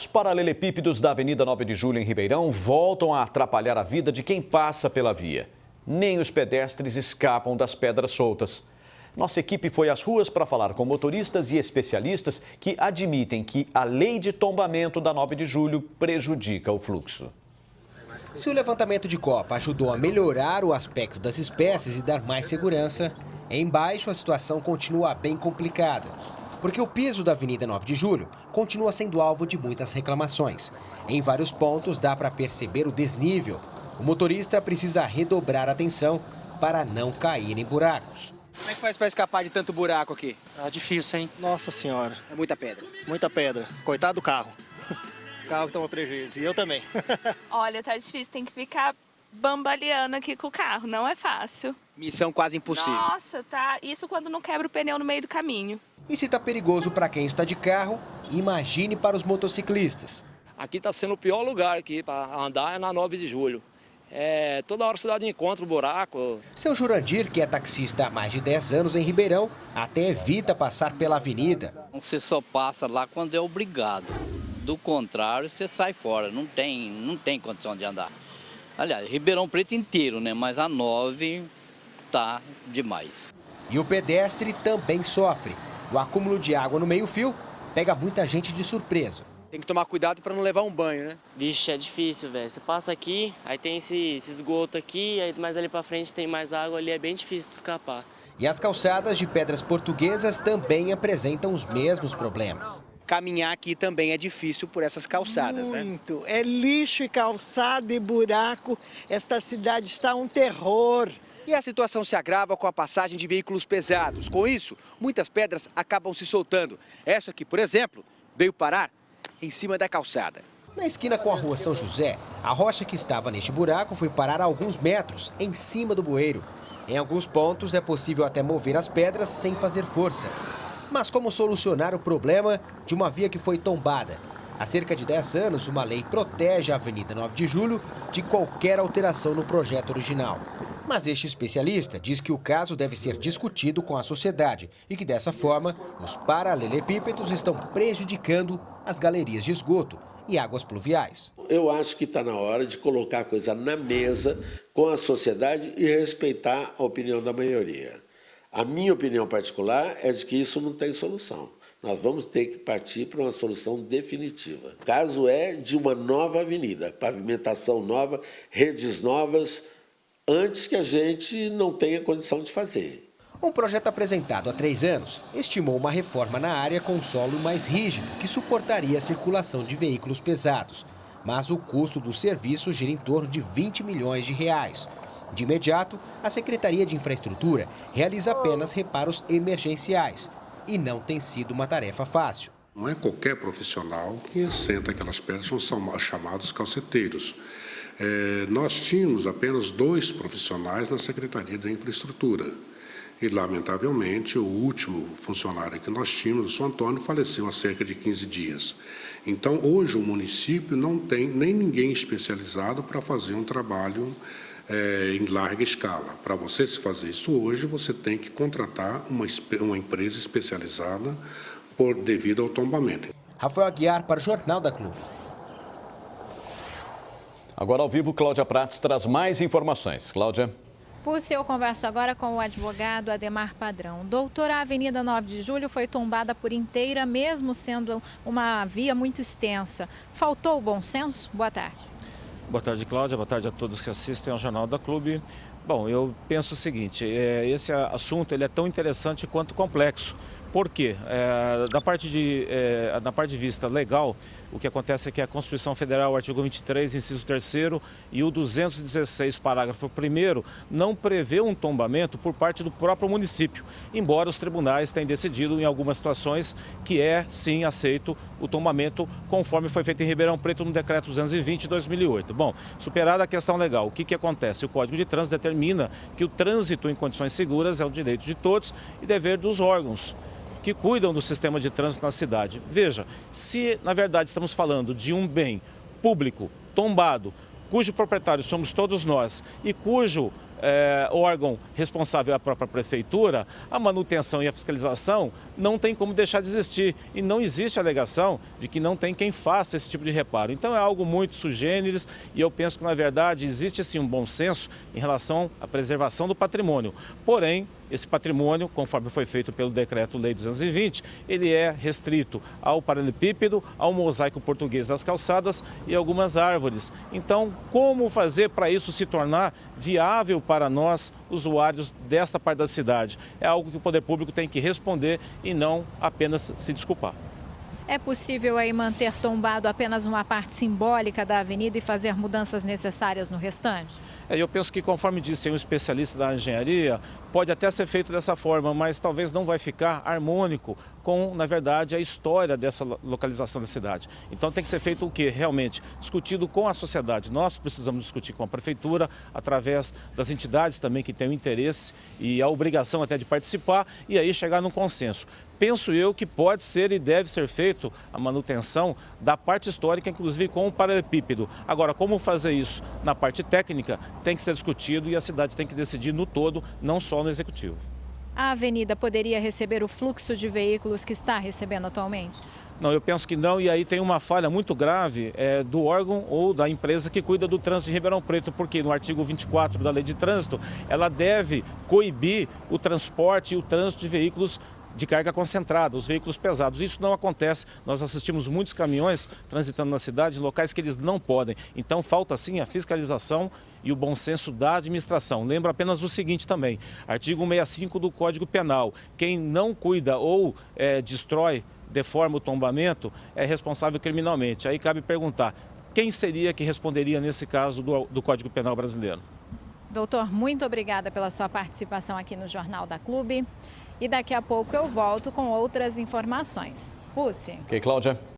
Os paralelepípedos da Avenida 9 de Julho, em Ribeirão, voltam a atrapalhar a vida de quem passa pela via. Nem os pedestres escapam das pedras soltas. Nossa equipe foi às ruas para falar com motoristas e especialistas que admitem que a lei de tombamento da 9 de Julho prejudica o fluxo. Se o levantamento de copa ajudou a melhorar o aspecto das espécies e dar mais segurança, embaixo a situação continua bem complicada. Porque o piso da Avenida 9 de Julho continua sendo alvo de muitas reclamações. Em vários pontos dá para perceber o desnível. O motorista precisa redobrar a atenção para não cair em buracos. Como é que faz para escapar de tanto buraco aqui? Tá difícil, hein? Nossa senhora, É muita pedra. muita pedra. Coitado do carro. O carro que toma prejuízo. E eu também. Olha, tá difícil, tem que ficar bambaleando aqui com o carro, não é fácil. Missão quase impossível. Nossa, tá. Isso quando não quebra o pneu no meio do caminho. E se está perigoso para quem está de carro, imagine para os motociclistas. Aqui está sendo o pior lugar aqui para andar, é na 9 de Julho. Toda hora a cidade encontra o buraco. Seu Jurandir, que é taxista há mais de 10 anos em Ribeirão, até evita passar pela avenida. Você só passa lá quando é obrigado. Do contrário, você sai fora, não tem condição de andar. Aliás, Ribeirão Preto inteiro, né? Mas a 9 tá demais. E o pedestre também sofre. O acúmulo de água no meio-fio pega muita gente de surpresa. Tem que tomar cuidado para não levar um banho, né? Vixe, é difícil, velho. Você passa aqui, aí tem esse esgoto aqui, aí mais ali pra frente tem mais água ali, é bem difícil de escapar. E as calçadas de pedras portuguesas também apresentam os mesmos problemas. Caminhar aqui também é difícil por essas calçadas, né? Muito. É lixo e calçada e buraco. Esta cidade está um terror. E a situação se agrava com a passagem de veículos pesados. Com isso, muitas pedras acabam se soltando. Essa aqui, por exemplo, veio parar em cima da calçada. Na esquina com a rua São José, a rocha que estava neste buraco foi parar a alguns metros, em cima do bueiro. Em alguns pontos é possível até mover as pedras sem fazer força. Mas como solucionar o problema de uma via que foi tombada? Há cerca de 10 anos, uma lei protege a Avenida 9 de Julho de qualquer alteração no projeto original. Mas este especialista diz que o caso deve ser discutido com a sociedade e que, dessa forma, os paralelepípedos estão prejudicando as galerias de esgoto e águas pluviais. Eu acho que está na hora de colocar a coisa na mesa com a sociedade e respeitar a opinião da maioria. A minha opinião particular é de que isso não tem solução. Nós vamos ter que partir para uma solução definitiva. O caso é de uma nova avenida, pavimentação nova, redes novas, antes que a gente não tenha condição de fazer. Um projeto apresentado há 3 anos estimou uma reforma na área com solo mais rígido, que suportaria a circulação de veículos pesados. Mas o custo do serviço gira em torno de 20 milhões de reais. De imediato, a Secretaria de Infraestrutura realiza apenas reparos emergenciais. E não tem sido uma tarefa fácil. Não é qualquer profissional que senta aquelas pedras, são chamados calceteiros. Nós tínhamos apenas 2 profissionais na Secretaria da Infraestrutura. E, lamentavelmente, o último funcionário que nós tínhamos, o São Antônio, faleceu há cerca de 15 dias. Então, hoje, o município não tem nem ninguém especializado para fazer um trabalho em larga escala. Para você se fazer isso hoje, você tem que contratar uma empresa especializada devido ao tombamento. Rafael Aguiar para o Jornal da Clube. Agora ao vivo, Cláudia Prates traz mais informações. Cláudia. Eu converso agora com o advogado Ademar Padrão. Doutor, a Avenida 9 de Julho foi tombada por inteira, mesmo sendo uma via muito extensa. Faltou o bom senso? Boa tarde. Boa tarde, Cláudia. Boa tarde a todos que assistem ao Jornal da Clube. Bom, eu penso o seguinte, esse assunto ele é tão interessante quanto complexo. Por quê? Da parte de vista legal, o que acontece é que a Constituição Federal, o artigo 23, inciso 3º e o 216, parágrafo 1º, não prevê um tombamento por parte do próprio município, embora os tribunais tenham decidido em algumas situações que sim, aceito o tombamento, conforme foi feito em Ribeirão Preto no decreto 220 de 2008. Bom, superada a questão legal, o que acontece? O Código de Trânsito determina que o trânsito em condições seguras é o direito de todos e dever dos órgãos que cuidam do sistema de trânsito na cidade. Veja, se na verdade estamos falando de um bem público tombado, cujo proprietário somos todos nós e cujo órgão responsável é a própria prefeitura, a manutenção e a fiscalização não tem como deixar de existir. E não existe alegação de que não tem quem faça esse tipo de reparo. Então é algo muito sui generis e eu penso que, na verdade, existe sim um bom senso em relação à preservação do patrimônio. Porém, esse patrimônio, conforme foi feito pelo Decreto-Lei 220, ele é restrito ao paralelepípedo, ao mosaico português das calçadas e algumas árvores. Então, como fazer para isso se tornar viável para nós, usuários desta parte da cidade? É algo que o poder público tem que responder e não apenas se desculpar. É possível aí manter tombado apenas uma parte simbólica da avenida e fazer mudanças necessárias no restante? Eu penso que, conforme disse um especialista da engenharia, pode até ser feito dessa forma, mas talvez não vai ficar harmônico com, na verdade, a história dessa localização da cidade. Então tem que ser feito o quê? Realmente, discutido com a sociedade. Nós precisamos discutir com a prefeitura, através das entidades também que têm o interesse e a obrigação até de participar, e aí chegar num consenso. Penso eu que pode ser e deve ser feito a manutenção da parte histórica, inclusive com o paralelepípedo. Agora, como fazer isso na parte técnica, tem que ser discutido e a cidade tem que decidir no todo, não só no executivo. A avenida poderia receber o fluxo de veículos que está recebendo atualmente? Não, eu penso que não, e aí tem uma falha muito grave do órgão ou da empresa que cuida do trânsito de Ribeirão Preto, porque no artigo 24 da Lei de Trânsito, ela deve coibir o transporte e o trânsito de veículos de carga concentrada, os veículos pesados. Isso não acontece. Nós assistimos muitos caminhões transitando na cidade em locais que eles não podem. Então falta sim a fiscalização e o bom senso da administração. Lembro apenas o seguinte também, artigo 165 do Código Penal, quem não cuida ou destrói, deforma o tombamento, é responsável criminalmente. Aí cabe perguntar, quem seria que responderia nesse caso do Código Penal brasileiro? Doutor, muito obrigada pela sua participação aqui no Jornal da Clube. E daqui a pouco eu volto com outras informações. Pucci. Ok, Cláudia.